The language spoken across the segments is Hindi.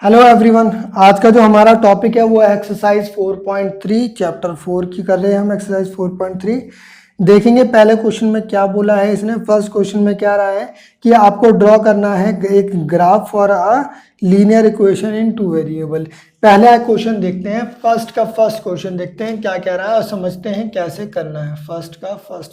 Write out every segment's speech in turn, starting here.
Hello everyone. आज का जो हमारा टॉपिक है वो है एक्सरसाइज 4.3 चैप्टर 4 की कर रहे हैं हम। एक्सरसाइज 4.3 देखेंगे पहले क्वेश्चन में क्या बोला है इसने। फर्स्ट क्वेश्चन में क्या रहा है कि आपको ड्रॉ करना है एक graph for a linear equation in two variable. पहले क्वेश्चन देखते हैं, फर्स्ट क्वेश्चन देखते हैं क्या कह रहा है और समझते हैं कैसे करना है। फर्स्ट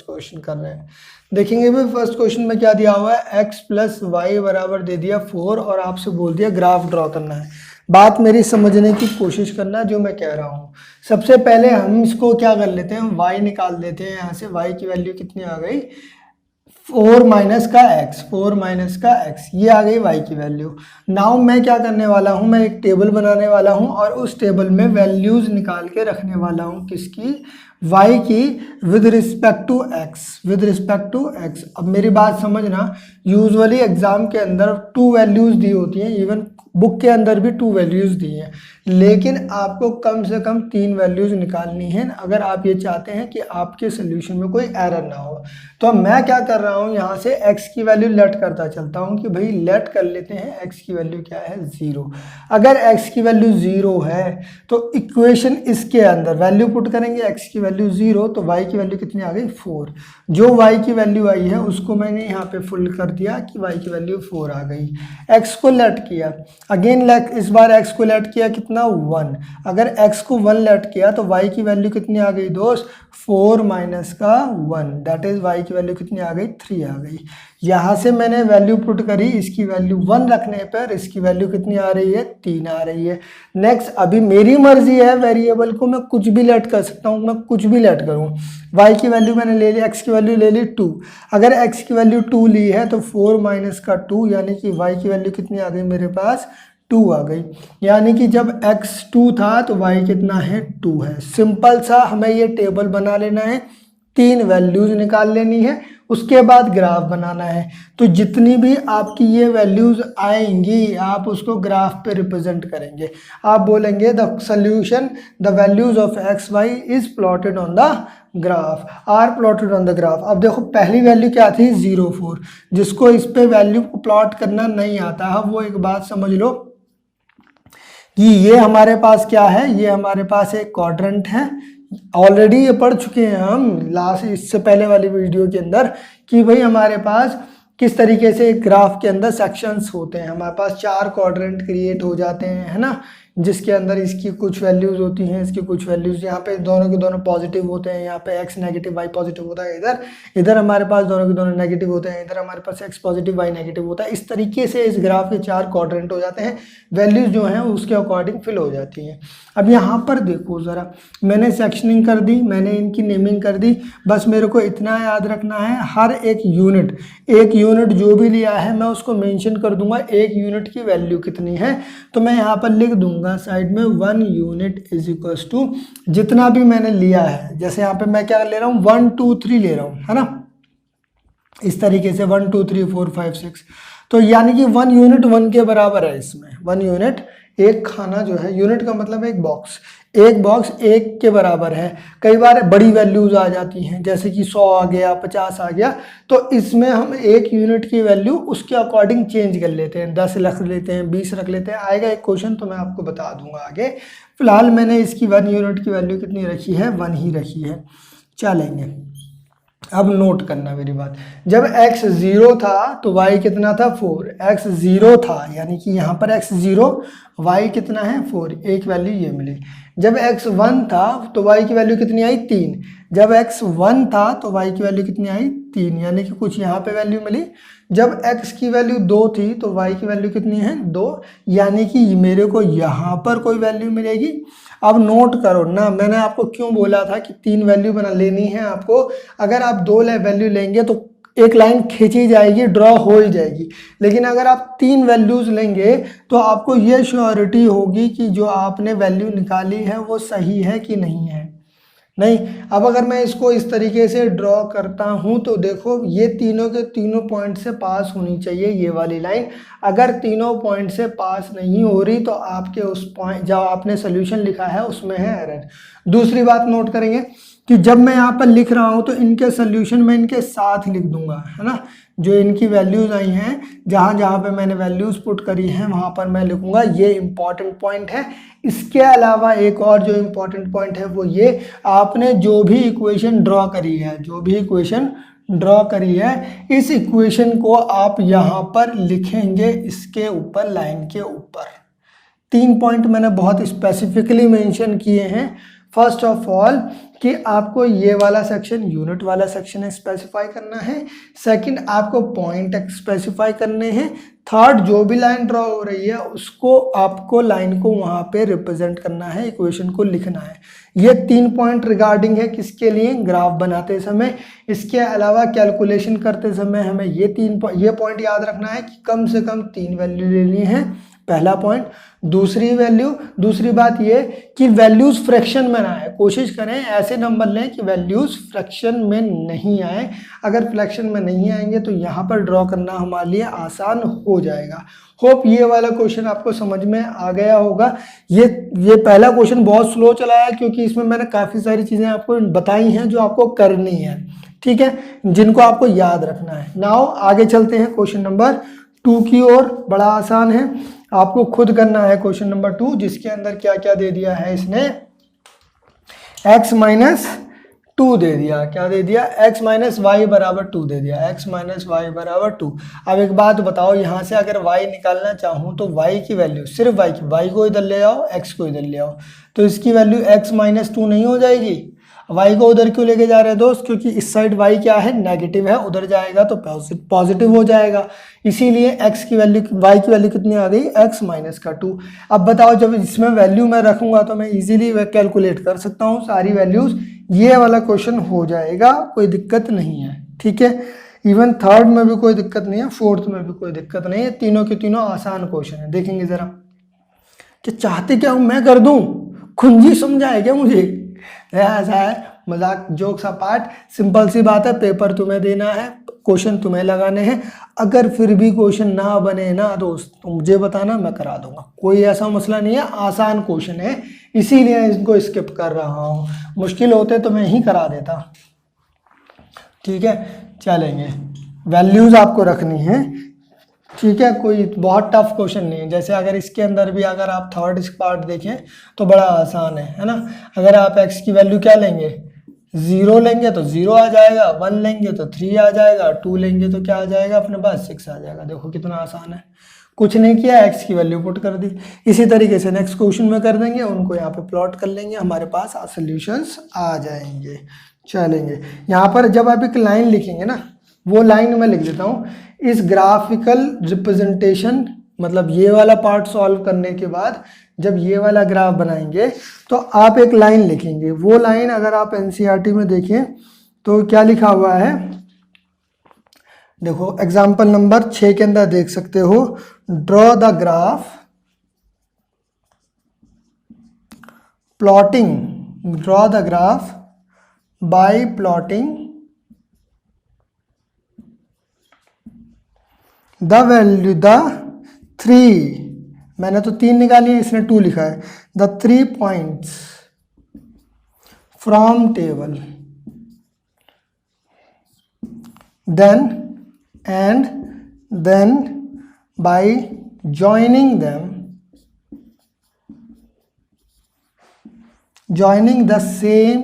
क्वेश्चन कर रहे हैं, देखेंगे भी। फर्स्ट क्वेश्चन में क्या दिया हुआ है, x प्लस वाई बराबर दे दिया 4 और आपसे बोल दिया ग्राफ ड्रॉ करना है। बात मेरी समझने की कोशिश करना जो मैं कह रहा हूँ। सबसे पहले हम इसको क्या कर लेते हैं, y निकाल देते हैं। यहाँ से y की वैल्यू कितनी आ गई, 4 माइनस का x, ये आ गई y की वैल्यू। नाउ मैं क्या करने वाला हूँ, मैं एक टेबल बनाने वाला हूँ और उस टेबल में वैल्यूज निकाल के रखने वाला हूँ। किसकी, y की विद रिस्पेक्ट टू x। अब मेरी बात समझना, यूजुअली एग्जाम के अंदर 2 वैल्यूज दी होती हैं, इवन बुक के अंदर भी 2 वैल्यूज दी हैं, लेकिन आपको कम से कम 3 वैल्यूज निकालनी है अगर आप ये चाहते हैं कि आपके सोल्यूशन में कोई एरर ना हो। तो मैं क्या कर रहा हूँ, यहाँ से x की वैल्यू लेट करता चलता हूँ कि भाई लेट कर लेते हैं x की वैल्यू क्या है, 0। अगर x की वैल्यू 0 है तो इक्वेशन इसके अंदर वैल्यू पुट करेंगे, x की वैल्यू 0 तो y की वैल्यू कितनी आ गई, 4। जो y की वैल्यू आई है उसको मैंने यहाँ पे फुल कर दिया कि y की वैल्यू 4 आ गई। x को लेट किया, अगेन इस बार x को लेट किया कितना, 1। अगर x को 1 लेट किया तो y की वैल्यू कितनी आ गई दोस्त, 4 माइनस का 1, दैट इज y की वैल्यू कितनी आ गई, 3 आ गई। यहाँ से मैंने वैल्यू पुट करी, इसकी वैल्यू 1 रखने पर इसकी वैल्यू कितनी आ रही है, 3 आ रही है। नेक्स्ट, अभी मेरी मर्जी है, वेरिएबल को मैं कुछ भी लेट कर सकता हूँ, मैं कुछ भी लेट करूँ। y की वैल्यू मैंने ले ली, x की वैल्यू ले ली 2। अगर x की वैल्यू 2 ली है तो 4 माइनस का 2 यानी कि y की वैल्यू कितनी आ गई मेरे पास, 2 आ गई। यानी कि जब x 2 था तो y कितना है, 2 है। सिंपल सा हमें ये टेबल बना लेना है, 3 वैल्यूज निकाल लेनी है, उसके बाद ग्राफ बनाना है। तो जितनी भी आपकी ये वैल्यूज आएंगी आप उसको ग्राफ पे रिप्रेजेंट करेंगे। आप बोलेंगे the solution, the values of x y is plotted on the graph, are plotted on the graph. अब देखो पहली वैल्यू क्या थी, 0 4। जिसको इस पे वैल्यू को प्लॉट करना नहीं आता है वो एक बात समझ लो कि ये हमारे पास क्या है, ये हमारे पास एक क्वाड्रेंट है। ऑलरेडी ये पढ़ चुके हैं हम लास्ट, इससे पहले वाली वीडियो के अंदर, कि भाई हमारे पास किस तरीके से ग्राफ के अंदर सेक्शंस होते हैं। हमारे पास 4 क्वाड्रेंट क्रिएट हो जाते हैं, है ना, जिसके अंदर इसकी कुछ वैल्यूज होती हैं, इसकी कुछ वैल्यूज, यहाँ पे दोनों के दोनों पॉजिटिव होते हैं, यहाँ पे x नेगेटिव y पॉजिटिव होता है, इधर हमारे पास दोनों के दोनों नेगेटिव होते हैं, इधर हमारे पास x पॉजिटिव y नेगेटिव होता है। इस तरीके से इस ग्राफ के 4 क्वाड्रेंट हो जाते हैं, वैल्यूज जो हैं उसके अकॉर्डिंग फिल हो जाती हैं। अब यहाँ पर देखो ज़रा, मैंने सेक्शनिंग कर दी, मैंने इनकी नेमिंग कर दी। बस मेरे को इतना याद रखना है, हर एक यूनिट जो भी लिया है मैं उसको मेंशन कर दूंगा, एक यूनिट की वैल्यू कितनी है। तो मैं यहाँ पर लिख दूंगा साइड में 1 यूनिट इज इक्वल टू जितना भी मैंने लिया है। जैसे यहाँ पे मैं क्या ले रहा हूँ, 1 2 3 ले रहा हूँ, है ना, इस तरीके से 1 2 3 4 5 6। तो यानी कि 1 यूनिट 1 के बराबर है। इसमें 1 यूनिट, एक खाना जो है, यूनिट का मतलब एक बॉक्स, एक बॉक्स 1 के बराबर है। कई बार बड़ी वैल्यूज आ जाती हैं जैसे कि 100 आ गया, 50 आ गया, तो इसमें हम एक यूनिट की वैल्यू उसके अकॉर्डिंग चेंज कर लेते हैं, 10 रख लेते हैं, 20 रख लेते हैं। आएगा एक क्वेश्चन तो मैं आपको बता दूंगा आगे। फिलहाल मैंने इसकी 1 यूनिट की वैल्यू कितनी रखी है, 1 ही रखी है। चलेंगे, अब नोट करना मेरी बात, जब x 0 था तो y कितना था, 4। x 0 था यानी कि यहाँ पर x 0, y कितना है, 4, एक वैल्यू ये मिली। जब x 1 था तो y की वैल्यू कितनी आई, 3। जब x 1 था तो y की वैल्यू कितनी आई, 3, यानी कि कुछ यहाँ पे वैल्यू मिली। जब x की वैल्यू 2 थी तो y की वैल्यू कितनी है, 2, यानी कि मेरे को यहाँ पर कोई वैल्यू मिलेगी। अब नोट करो ना, मैंने आपको क्यों बोला था कि 3 वैल्यू बना लेनी है आपको। अगर आप 2 वैल्यू लेंगे तो एक लाइन खींची जाएगी, ड्रॉ हो ही जाएगी। लेकिन अगर आप 3 वैल्यूज लेंगे तो आपको ये श्योरिटी होगी कि जो आपने वैल्यू निकाली है वो सही है कि नहीं है। नहीं, अब अगर मैं इसको इस तरीके से ड्रॉ करता हूं तो देखो ये तीनों के तीनों पॉइंट से पास होनी चाहिए ये वाली लाइन। अगर तीनों पॉइंट से पास नहीं हो रही तो आपके उस पॉइंट जो आपने सोल्यूशन लिखा है उसमें है एरर। दूसरी बात नोट करेंगे, कि जब मैं यहाँ पर लिख रहा हूँ तो इनके सोल्यूशन में इनके साथ लिख दूंगा, है ना। जो इनकी वैल्यूज आई हैं, जहाँ जहाँ पे मैंने वैल्यूज पुट करी हैं वहाँ पर मैं लिखूंगा। ये इंपॉर्टेंट पॉइंट है। इसके अलावा एक और जो इंपॉर्टेंट पॉइंट है वो ये, आपने जो भी इक्वेशन ड्रॉ करी है, जो भी इक्वेशन ड्रॉ करी है, इस इक्वेशन को आप यहाँ पर लिखेंगे इसके ऊपर, लाइन के ऊपर। 3 पॉइंट मैंने बहुत स्पेसिफिकली मेंशन किए हैं। फर्स्ट ऑफ ऑल कि आपको ये वाला सेक्शन, यूनिट वाला सेक्शन स्पेसिफाई करना है। सेकंड, आपको पॉइंट स्पेसिफाई करने हैं। थर्ड, जो भी लाइन ड्रॉ हो रही है उसको आपको लाइन को वहाँ पे रिप्रेजेंट करना है, इक्वेशन को लिखना है। ये 3 पॉइंट रिगार्डिंग है किसके लिए, ग्राफ बनाते समय। इसके अलावा कैलकुलेशन करते समय हमें ये पॉइंट याद रखना है कि कम से कम 3 वैल्यू लेनी है, पहला पॉइंट। दूसरी बात ये कि वैल्यूज फ्रैक्शन में ना आए, कोशिश करें ऐसे नंबर लें कि वैल्यूज फ्रैक्शन में नहीं आए। अगर फ्रैक्शन में नहीं आएंगे तो यहाँ पर ड्रॉ करना हमारे लिए आसान हो जाएगा। होप ये वाला क्वेश्चन आपको समझ में आ गया होगा। ये पहला क्वेश्चन बहुत स्लो चला है क्योंकि इसमें मैंने काफ़ी सारी चीज़ें आपको बताई हैं जो आपको करनी है, ठीक है, जिनको आपको याद रखना है। नाउ आगे चलते हैं क्वेश्चन नंबर 2 की ओर। बड़ा आसान है, आपको खुद करना है क्वेश्चन नंबर 2, जिसके अंदर क्या क्या दे दिया है इसने, x-2 दे दिया। क्या दे दिया, x-y बराबर 2 दे दिया, x-y बराबर 2। अब एक बात बताओ, यहाँ से अगर y निकालना चाहूँ तो y की वैल्यू, सिर्फ y को इधर ले आओ, x को इधर ले आओ, तो इसकी वैल्यू x-2 नहीं हो जाएगी। y को उधर क्यों लेके जा रहे हैं दोस्त, क्योंकि इस साइड y क्या है, नेगेटिव है, उधर जाएगा तो पॉजिटिव हो जाएगा। इसीलिए y की वैल्यू कितनी आ गई, x-2। अब बताओ, जब इसमें वैल्यू मैं रखूंगा तो मैं इजीली कैलकुलेट कर सकता हूँ सारी वैल्यूज। ये वाला क्वेश्चन हो जाएगा, कोई दिक्कत नहीं है, ठीक है। इवन थर्ड में भी कोई दिक्कत नहीं है, फोर्थ में भी कोई दिक्कत नहीं है, तीनों के तीनों आसान क्वेश्चन है। देखेंगे जरा कि चाहते क्या हूँ मैं कर दूं, खुंजी समझाए क्या मुझे, ऐसा है। मजाक जोक्स अपार्ट, सिंपल सी बात है, पेपर तुम्हें देना है, क्वेश्चन तुम्हें लगाने हैं। अगर फिर भी क्वेश्चन ना बने ना दोस्त तो मुझे बताना, मैं करा दूंगा, कोई ऐसा मसला नहीं है। आसान क्वेश्चन है इसीलिए इसको स्किप कर रहा हूँ, मुश्किल होते तो मैं ही करा देता, ठीक है। चलेंगे, वैल्यूज आपको रखनी है, ठीक है, कोई बहुत टफ क्वेश्चन नहीं है। जैसे अगर इसके अंदर भी अगर आप थर्ड पार्ट देखें तो बड़ा आसान है ना। अगर आप x की वैल्यू क्या लेंगे, 0 लेंगे तो 0 आ जाएगा, 1 लेंगे तो 3 आ जाएगा, 2 लेंगे तो क्या आ जाएगा अपने पास, 6 आ जाएगा। देखो कितना आसान है, कुछ नहीं किया, x की वैल्यू पुट कर दी। इसी तरीके से नेक्स्ट क्वेश्चन में कर देंगे, उनको यहाँ पे प्लॉट कर लेंगे, हमारे पास सॉल्यूशंस आ जाएंगे। चलेंगे, यहाँ पर जब आप एक लाइन लिखेंगे ना, वो लाइन मैं लिख देता हूँ। इस ग्राफिकल रिप्रेजेंटेशन, मतलब ये वाला पार्ट सॉल्व करने के बाद जब ये वाला ग्राफ बनाएंगे तो आप एक लाइन लिखेंगे। वो लाइन अगर आप एनसीईआरटी में देखें तो क्या लिखा हुआ है, देखो एग्जाम्पल नंबर 6 के अंदर देख सकते हो, draw the graph plotting, draw the graph bye plotting the value, the 3, मैंने तो 3 निकाली है, इसने 2 लिखा है, the 3 points from table, then by joining the same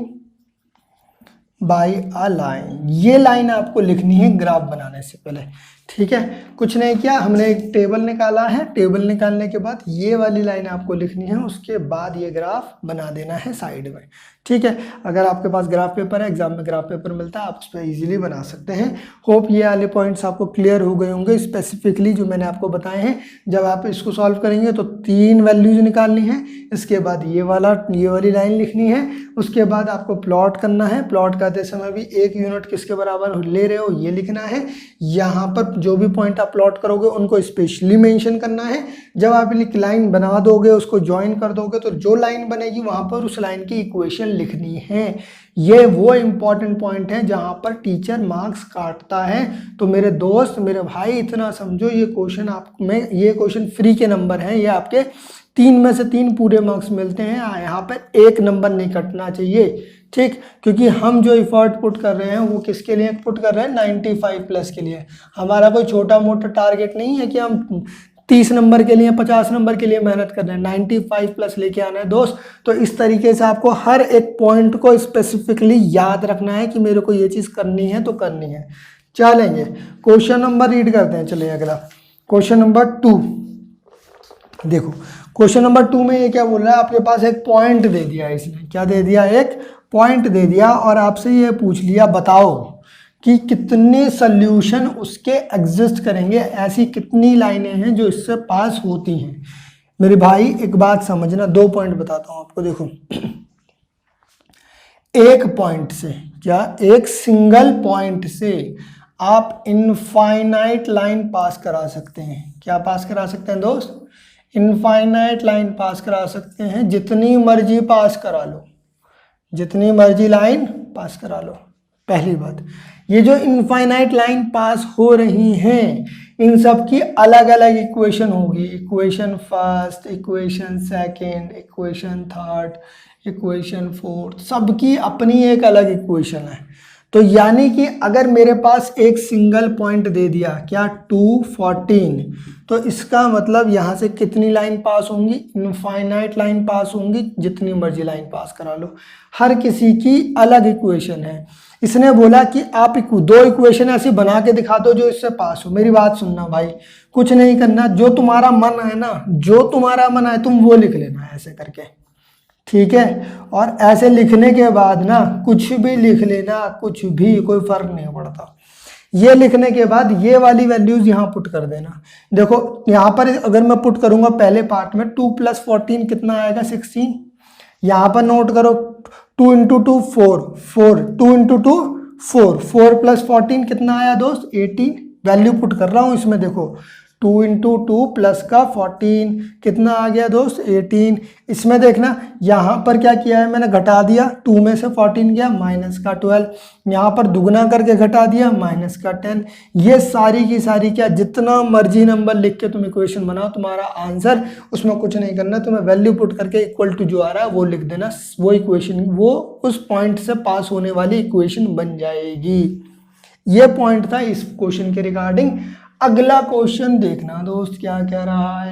by a line. ये लाइन आपको लिखनी है ग्राफ बनाने से पहले, ठीक है। कुछ नहीं किया, हमने एक टेबल निकाला है, टेबल निकालने के बाद ये वाली लाइन आपको लिखनी है, उसके बाद ये ग्राफ बना देना है साइड में, ठीक है। अगर आपके पास ग्राफ पेपर है, एग्जाम में ग्राफ पेपर मिलता है, आप उस पर इजीली बना सकते हैं। होप ये वाले पॉइंट्स आपको क्लियर हो गए होंगे स्पेसिफिकली जो मैंने आपको बताए हैं। जब आप इसको सॉल्व करेंगे तो 3 वैल्यूज निकालनी है, इसके बाद ये वाली लाइन लिखनी है, उसके बाद आपको प्लॉट करना है। प्लॉट करते समय भी 1 यूनिट किसके बराबर ले रहे हो ये लिखना है। यहाँ पर जो भी पॉइंट आप प्लॉट करोगे उनको स्पेशली मेंशन करना है। जब आप लाइन बना दोगे, उसको ज्वाइन कर दोगे, तो जो लाइन बनेगी वहाँ पर उस लाइन की इक्वेशन लिखनी है। ये वो इंपॉर्टेंट पॉइंट है जहाँ पर टीचर मार्क्स काटता है। तो मेरे दोस्त, मेरे भाई, इतना समझो, ये क्वेश्चन फ्री के नंबर हैं, ये आपके 3 में से 3 पूरे मार्क्स मिलते हैं। यहाँ पर 1 नंबर नहीं कटना चाहिए, ठीक, क्योंकि हम जो इफर्ट पुट कर रहे हैं वो किसके लिए पुट कर रहे हैं, 95 प्लस के लिए। हमारा कोई छोटा मोटा टारगेट नहीं है कि हम 30 नंबर के लिए 50 नंबर के लिए मेहनत कर रहे हैं, 95 प्लस लेके आना है दोस्त। तो इस तरीके से आपको हर एक पॉइंट को स्पेसिफिकली याद रखना है कि मेरे को ये चीज़ करनी है तो करनी है। चलेंगे क्वेश्चन नंबर रीड करते हैं। चलिए अगला क्वेश्चन नंबर 2 देखो। क्वेश्चन नंबर 2 में ये क्या बोल रहा है, आपके पास एक पॉइंट दे दिया है, इसने क्या दे दिया, एक पॉइंट दे दिया और आपसे ये पूछ लिया बताओ कि कितने सॉल्यूशन उसके एग्जिस्ट करेंगे, ऐसी कितनी लाइनें हैं जो इससे पास होती हैं। मेरे भाई एक बात समझना, 2 पॉइंट बताता हूं आपको। देखो एक पॉइंट से, क्या एक सिंगल पॉइंट से आप इनफाइनाइट लाइन पास करा सकते हैं। क्या पास करा सकते हैं दोस्त, इनफाइनाइट लाइन पास करा सकते हैं, जितनी मर्जी पास करा लो, जितनी मर्जी लाइन पास करा लो। पहली बात, ये जो इनफाइनाइट लाइन पास हो रही हैं इन सब की अलग अलग इक्वेशन होगी, equation first, equation second, equation third, equation fourth, सबकी अपनी एक अलग इक्वेशन है। तो यानी कि अगर मेरे पास एक सिंगल पॉइंट दे दिया, क्या 214, तो इसका मतलब यहाँ से कितनी लाइन पास होंगी, इनफाइनाइट लाइन पास होंगी, जितनी मर्जी लाइन पास करा लो। हर किसी की अलग इक्वेशन है। इसने बोला कि आप 2 इक्वेशन ऐसी बना के दिखा दो जो इससे पास हो। मेरी बात सुनना भाई, कुछ नहीं करना, जो तुम्हारा मन है ना, जो तुम्हारा मन है तुम वो लिख लेना ऐसे करके, ठीक है। और ऐसे लिखने के बाद ना कुछ भी लिख लेना, कुछ भी, कोई फर्क नहीं पड़ता। ये लिखने के बाद ये वाली वैल्यूज यहाँ पुट कर देना। देखो यहाँ पर अगर मैं पुट करूंगा पहले पार्ट में 2 + 14 कितना आएगा, 16। यहाँ पर नोट करो 2 × 2 4, 2 × 2 4, 4 + 14 कितना आया दोस्त, 18। वैल्यू पुट कर रहा हूँ इसमें, देखो 2 × 2 प्लस का 14 कितना आ गया दोस्त, 18। इसमें देखना यहाँ पर क्या किया है मैंने, घटा दिया, 2 में से 14 गया, माइनस का 12, यहाँ पर दुगना करके घटा दिया, माइनस का 10। ये सारी की सारी क्या, जितना मर्जी नंबर लिख के तुम इक्वेशन बनाओ, तुम्हारा आंसर, उसमें कुछ नहीं करना, तुम्हें वैल्यू पुट करके इक्वल टू जो आ रहा है वो लिख देना। वो इक्वेशन, वो उस पॉइंट से पास होने वाली इक्वेशन बन जाएगी। ये पॉइंट था इस क्वेश्चन के रिगार्डिंग। अगला क्वेश्चन देखना दोस्त क्या कह रहा है।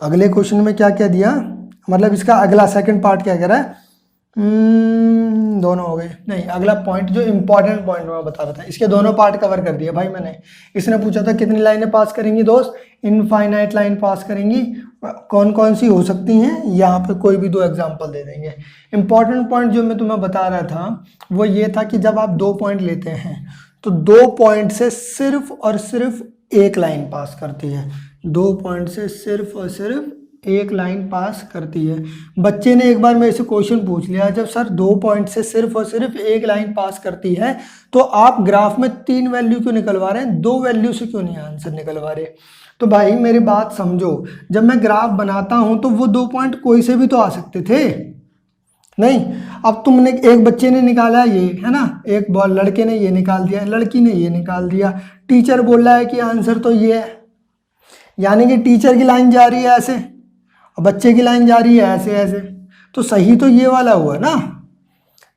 अगले क्वेश्चन में क्या क्या दिया, मतलब इसका अगला सेकंड पार्ट क्या कह रहा है, दोनों हो गए, नहीं अगला पॉइंट जो इंपॉर्टेंट पॉइंट मैं बता रहा था, इसके दोनों पार्ट कवर कर दिया भाई मैंने। इसने पूछा था कितनी लाइनें पास करेंगी दोस्त, इनफाइनाइट लाइन पास करेंगी, कौन कौन सी हो सकती हैं, यहाँ पे कोई भी 2 एग्जांपल दे देंगे। इंपॉर्टेंट पॉइंट जो मैं तुम्हें बता रहा था वो ये था कि जब आप 2 पॉइंट लेते हैं तो 2 पॉइंट से सिर्फ और सिर्फ एक लाइन पास करती है, 2 पॉइंट से सिर्फ और सिर्फ एक लाइन पास करती है। बच्चे ने एक बार मेरे से क्वेश्चन पूछ लिया, जब सर 2 पॉइंट से सिर्फ और सिर्फ एक लाइन पास करती है तो आप ग्राफ में 3 वैल्यू क्यों निकलवा रहे हैं, 2 वैल्यू से क्यों नहीं आंसर निकलवा रहे। तो भाई मेरी बात समझो, जब मैं ग्राफ बनाता हूं तो वो 2 पॉइंट कोई से भी तो आ सकते थे, नहीं। अब तुमने, एक बच्चे ने निकाला ये है ना, एक बॉल लड़के ने ये निकाल दिया, लड़की ने ये निकाल दिया, टीचर बोल रहा है कि आंसर तो ये है, यानी कि टीचर की लाइन जा रही है ऐसे और बच्चे की लाइन जा रही है ऐसे ऐसे, तो सही तो ये वाला हुआ ना,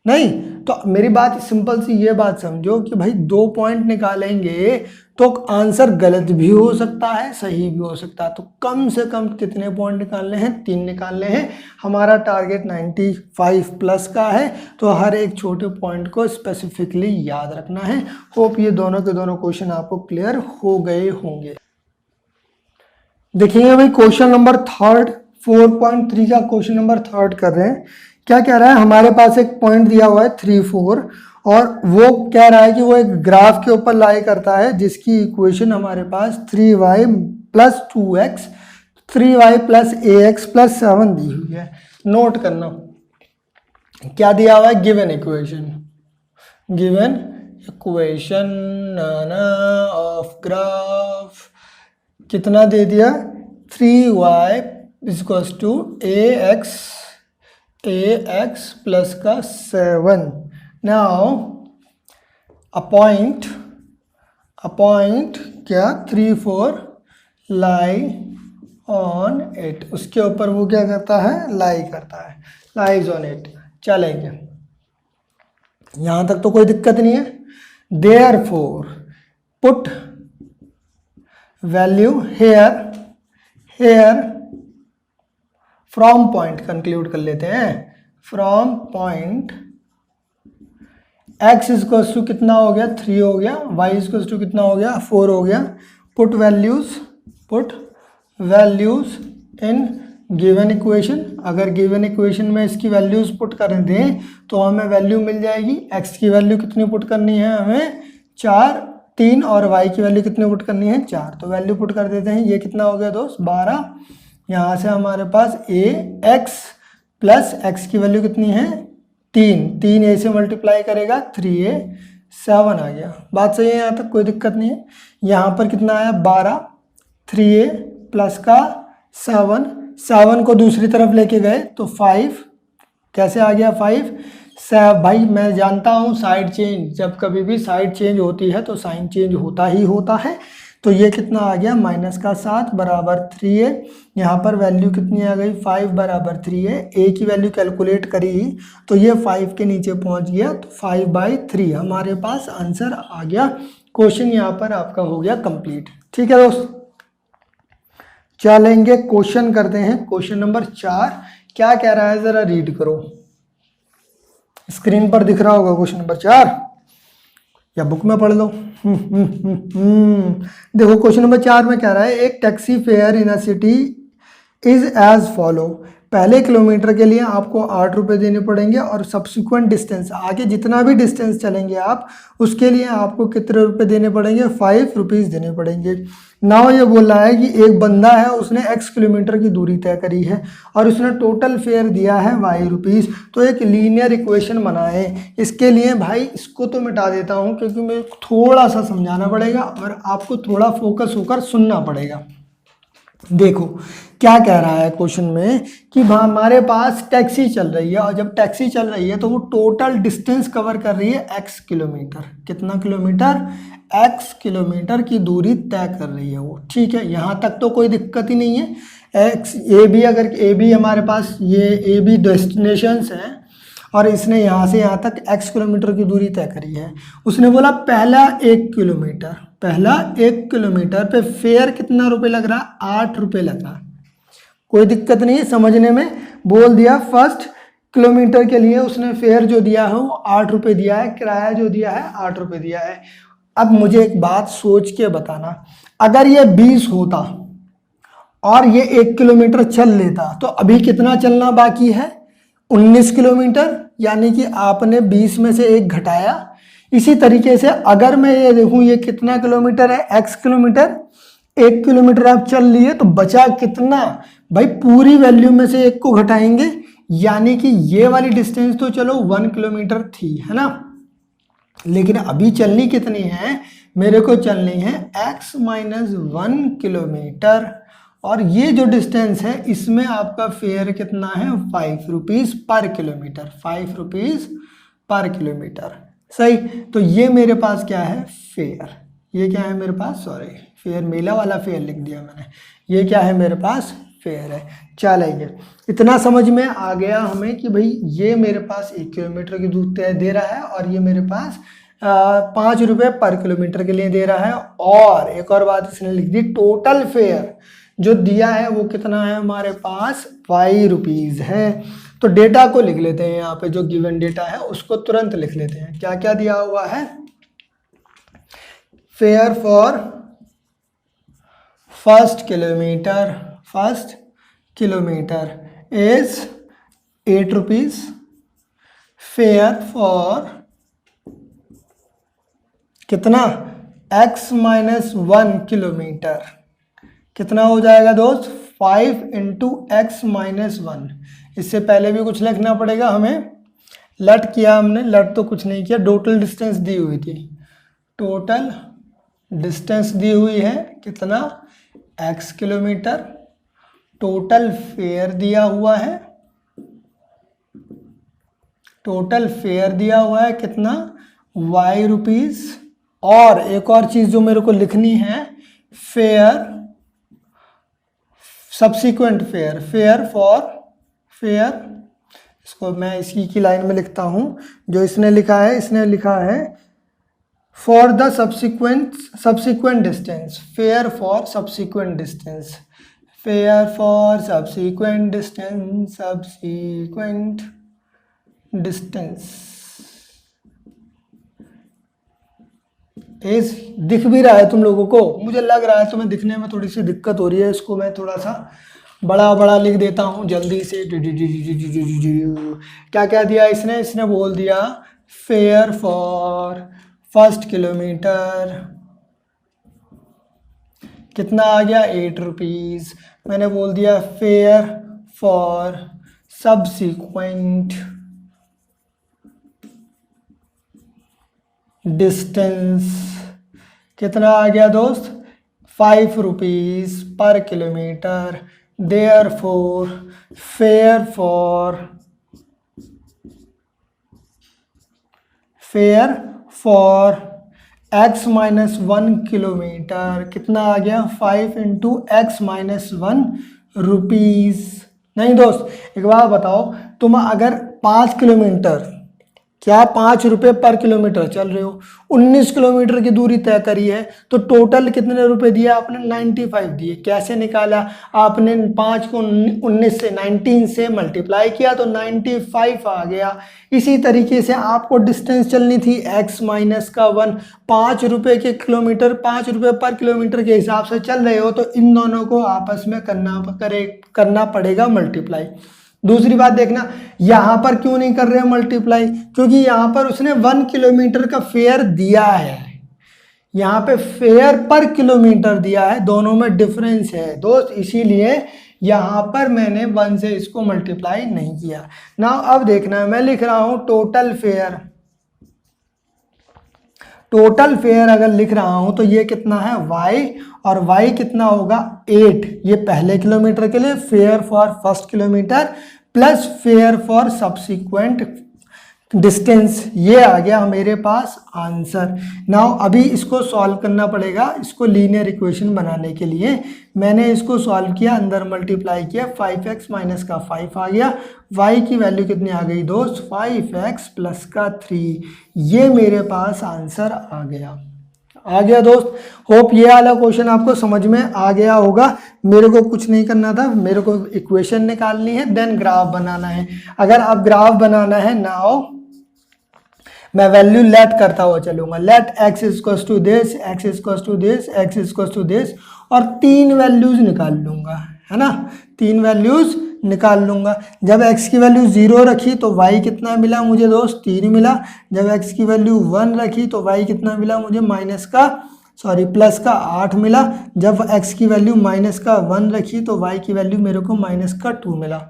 नहीं। तो मेरी बात सिंपल सी ये बात समझो कि भाई 2 पॉइंट निकालेंगे तो आंसर गलत भी हो सकता है, सही भी हो सकता है। तो कम से कम कितने पॉइंट निकालने हैं, 3 निकालने हैं। हमारा टारगेट 95 प्लस का है, तो हर एक छोटे पॉइंट को स्पेसिफिकली याद रखना है। होप ये दोनों के दोनों क्वेश्चन आपको क्लियर हो गए होंगे। देखिए भाई क्वेश्चन नंबर 3 4.3 का क्वेश्चन नंबर 3 कर रहे हैं। क्या कह रहा है, हमारे पास एक पॉइंट दिया हुआ है 3 4 और वो कह रहा है कि वो एक ग्राफ के ऊपर लाई करता है जिसकी इक्वेशन हमारे पास 3y + 2x 3y + ax + 7 दी हुई है। नोट करना क्या दिया हुआ है, गिवन इक्वेशन ऑफ ग्राफ कितना दे दिया, 3y = ax प्लस का 7। नाउ अ पॉइंट क्या 3 4 लाई ऑन इट, उसके ऊपर वो क्या करता है, लाई करता है, लाइज ऑन इट। चलेंगे, यहां तक तो कोई दिक्कत नहीं है। Therefore put value here from point conclude कर लेते हैं, from point x equals to कितना हो गया 3 हो गया, y इक्वल्स टू कितना हो गया 4 हो गया। Put values in given equation, अगर गिवन इक्वेशन में इसकी वैल्यूज पुट कर दें तो हमें वैल्यू मिल जाएगी। x की वैल्यू कितनी पुट करनी है हमें 4, 3 और y की वैल्यू कितनी पुट करनी है 4। तो वैल्यू पुट कर देते हैं, ये कितना हो गया दोस्त 12। यहाँ से हमारे पास x प्लस x की वैल्यू कितनी है 3 a से मल्टीप्लाई करेगा 3a 7 आ गया। बात सही है, यहाँ तक कोई दिक्कत नहीं है। यहाँ पर कितना आया 12, 3a प्लस का 7 को दूसरी तरफ लेके गए तो 5, कैसे आ गया 5। भाई मैं जानता हूँ साइड चेंज, जब कभी भी साइड चेंज होती है तो साइन चेंज होता ही होता है। तो ये कितना आ गया माइनस का 7 बराबर 3a। यहाँ पर वैल्यू कितनी आ गई 5 बराबर 3a। a की वैल्यू कैलकुलेट करी तो ये 5 के नीचे पहुँच गया, तो 5/3 हमारे पास आंसर आ गया। क्वेश्चन यहाँ पर आपका हो गया कंप्लीट। ठीक है दोस्त, चलेंगे क्वेश्चन करते हैं। क्वेश्चन नंबर 4 क्या कह रहा है जरा रीड करो, स्क्रीन पर दिख रहा होगा क्वेश्चन नंबर 4 या बुक में पढ़ लो। देखो क्वेश्चन नंबर 4 में कह रहा है एक taxi fare in a city is as follow. पहले किलोमीटर के लिए आपको 8 रुपये देने पड़ेंगे और सब्सिक्वेंट डिस्टेंस, आगे जितना भी डिस्टेंस चलेंगे आप उसके लिए आपको कितने रुपए देने पड़ेंगे 5 रुपीज़ देने पड़ेंगे। नाउ ये बोल रहा है कि एक बंदा है, उसने x किलोमीटर की दूरी तय करी है और उसने टोटल फेयर दिया है y रुपीज़। तो एक लीनियर इक्वेशन बनाए। इसके लिए भाई इसको तो मिटा देता हूँ क्योंकि मुझे थोड़ा सा समझाना पड़ेगा और आपको थोड़ा फोकस होकर सुनना पड़ेगा। देखो क्या कह रहा है क्वेश्चन में कि हमारे पास टैक्सी चल रही है और जब टैक्सी चल रही है तो वो टोटल डिस्टेंस कवर कर रही है x किलोमीटर। कितना किलोमीटर x किलोमीटर की दूरी तय कर रही है वो। ठीक है, यहाँ तक तो कोई दिक्कत ही नहीं है। x ए बी, अगर ए बी हमारे पास ये ए बी डेस्टिनेशंस हैं और इसने यहाँ से यहाँ तक x किलोमीटर की दूरी तय करी है। उसने बोला पहला 1 किलोमीटर, पहला 1 किलोमीटर पे फेयर कितना रुपए लग रहा 8 रुपये लग रहा। कोई दिक्कत नहीं है समझने में। बोल दिया फर्स्ट किलोमीटर के लिए उसने फेयर जो दिया है वो 8 रुपये दिया है, किराया जो दिया है 8 रुपये दिया है। अब मुझे एक बात सोच के बताना, अगर ये 20 होता और ये 1 किलोमीटर चल लेता तो अभी कितना चलना बाकी है 19 किलोमीटर, यानी कि आपने 20 में से 1 घटाया। इसी तरीके से अगर मैं ये देखूं ये कितना किलोमीटर है x किलोमीटर, 1 किलोमीटर आप चल लिए तो बचा कितना भाई, पूरी वैल्यू में से 1 को घटाएंगे, यानी कि ये वाली डिस्टेंस तो चलो 1 किलोमीटर थी, है ना। लेकिन अभी चलनी कितनी है, मेरे को चलनी है x - 1 किलोमीटर और ये जो डिस्टेंस है इसमें आपका फेयर कितना है 5 रुपीज़ पर किलोमीटर, 5 रुपीज़ पर किलोमीटर। सही, तो ये मेरे पास क्या है फेयर, ये क्या है मेरे पास, सॉरी फेयर मेला वाला फेयर लिख दिया मैंने, ये क्या है मेरे पास फेयर है। चलेंगे, इतना समझ में आ गया हमें कि भाई ये मेरे पास 1 किलोमीटर की दूरी दे रहा है और ये मेरे पास 5 रुपये पर किलोमीटर के लिए दे रहा है। और एक और बात इसने लिख दी, टोटल फेयर जो दिया है वो कितना है हमारे पास 5 रुपीज़ है। तो डेटा को लिख लेते हैं, यहाँ पे जो गिवन डेटा है उसको तुरंत लिख लेते हैं। क्या क्या दिया हुआ है, fair for first kilometre is 8 rupees, fair for कितना x - 1 किलोमीटर कितना हो जाएगा दोस्त 5 × x - 1। इससे पहले भी कुछ लिखना पड़ेगा हमें, लट किया हमने, लट तो कुछ नहीं किया, टोटल डिस्टेंस दी हुई थी, टोटल डिस्टेंस दी हुई है कितना x किलोमीटर, टोटल फेयर दिया हुआ है, टोटल फेयर दिया हुआ है कितना y रुपीज़। और एक और चीज़ जो मेरे को लिखनी है, फेयर सब्सिक्वेंट फेयर, फेयर इसको मैं इसी की लाइन में लिखता हूँ जो इसने लिखा है। इसने लिखा है for the subsequent distance, fare for subsequent distance, fare for subsequent distance इस दिख भी रहा है तुम लोगों को? मुझे लग रहा है तुम्हें दिखने में थोड़ी सी दिक्कत हो रही है। इसको मैं थोड़ा सा बड़ा बड़ा लिख देता हूँ जल्दी से। क्या क्या दिया इसने? इसने बोल दिया फेयर फॉर फर्स्ट किलोमीटर कितना आ गया 8 रुपीज़। मैंने बोल दिया फेयर फॉर सब्सिक्वेंट डिस्टेंस कितना आ गया दोस्त 5 रुपीज़ पर kilometre. Therefore fair for x minus 1 kilometre कितना आ गया 5 इंटू x माइनस 1 रुपीज़। नहीं दोस्त एक बात बताओ, तुम अगर 5 किलोमीटर क्या 5 रुपये पर किलोमीटर चल रहे हो, 19 किलोमीटर की दूरी तय करी है, तो टोटल कितने रुपए दिए आपने? 95 दिए। कैसे निकाला आपने? 5 को 19 से 19 से मल्टीप्लाई किया तो 95 आ गया। इसी तरीके से आपको डिस्टेंस चलनी थी x माइनस का 1। 5 रुपये के किलोमीटर 5 रुपये पर किलोमीटर के हिसाब से चल रहे हो तो इन दोनों को आपस में करना पड़ेगा मल्टीप्लाई। दूसरी बात देखना, यहाँ पर क्यों नहीं कर रहे मल्टीप्लाई? क्योंकि यहाँ पर उसने 1 किलोमीटर का फेयर दिया है, यहाँ पे फेयर पर किलोमीटर दिया है, दोनों में डिफरेंस है दोस्त, इसीलिए यहाँ पर मैंने 1 से इसको मल्टीप्लाई नहीं किया ना। अब देखना मैं लिख रहा हूँ टोटल फेयर अगर लिख रहा हूँ तो ये कितना है y, और y कितना होगा 8। ये पहले किलोमीटर के लिए fair for first kilometre plus fair for subsequent distance, ये आ गया मेरे पास आंसर। नाउ अभी इसको सॉल्व करना पड़ेगा। इसको लीनियर इक्वेशन बनाने के लिए मैंने इसको सॉल्व किया, अंदर मल्टीप्लाई किया, 5x माइनस का 5 आ गया। y की वैल्यू कितनी आ गई दोस्त 5x प्लस का 3, ये मेरे पास आंसर आ गया दोस्त। होप ये वाला क्वेश्चन आपको समझ में आ गया होगा। मेरे को कुछ नहीं करना था, मेरे को इक्वेशन निकालनी है देन ग्राफ बनाना है। अगर आप ग्राफ बनाना है नाउ मैं वैल्यू लेट करता हुआ चलूंगा। Let x equals to this, x equals to this, x equals to this, और 3 वैल्यूज निकाल लूंगा, है ना। 3 वैल्यूज निकाल लूंगा। जब x की वैल्यू 0 रखी तो y कितना मिला मुझे दोस्त 3 मिला। जब x की वैल्यू 1 रखी तो y कितना मिला मुझे प्लस का 8 मिला। जब x की वैल्यू माइनस का 1 रखी तो y की वैल्यू मेरे को माइनस का 2 मिला।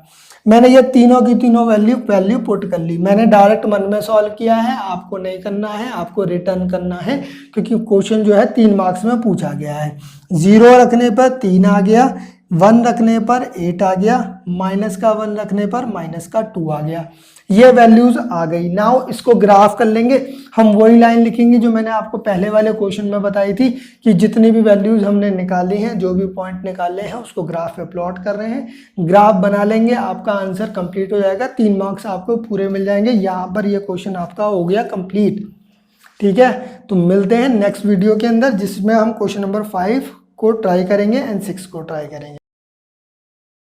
मैंने ये तीनों की तीनों वैल्यू पुट कर ली। मैंने डायरेक्ट मन में सॉल्व किया है, आपको नहीं करना है, आपको रिटर्न करना है, क्योंकि क्वेश्चन जो है 3 मार्क्स में पूछा गया है। 0 रखने पर 3 आ गया, 1 रखने पर 8 आ गया, माइनस का 1 रखने पर माइनस का 2 आ गया। ये वैल्यूज आ गई। नाउ इसको ग्राफ कर लेंगे। हम वही लाइन लिखेंगे जो मैंने आपको पहले वाले क्वेश्चन में बताई थी कि जितनी भी वैल्यूज हमने निकाली हैं, जो भी पॉइंट निकाले हैं, उसको ग्राफ पे प्लॉट कर रहे हैं। ग्राफ बना लेंगे, आपका आंसर कंप्लीट हो जाएगा। 3 मार्क्स आपको पूरे मिल जाएंगे। यहाँ पर ये क्वेश्चन आपका हो गया कंप्लीट। ठीक है, तो मिलते हैं नेक्स्ट वीडियो के अंदर जिसमें हम क्वेश्चन नंबर 5 को ट्राई करेंगे एंड 6 को ट्राई करेंगे।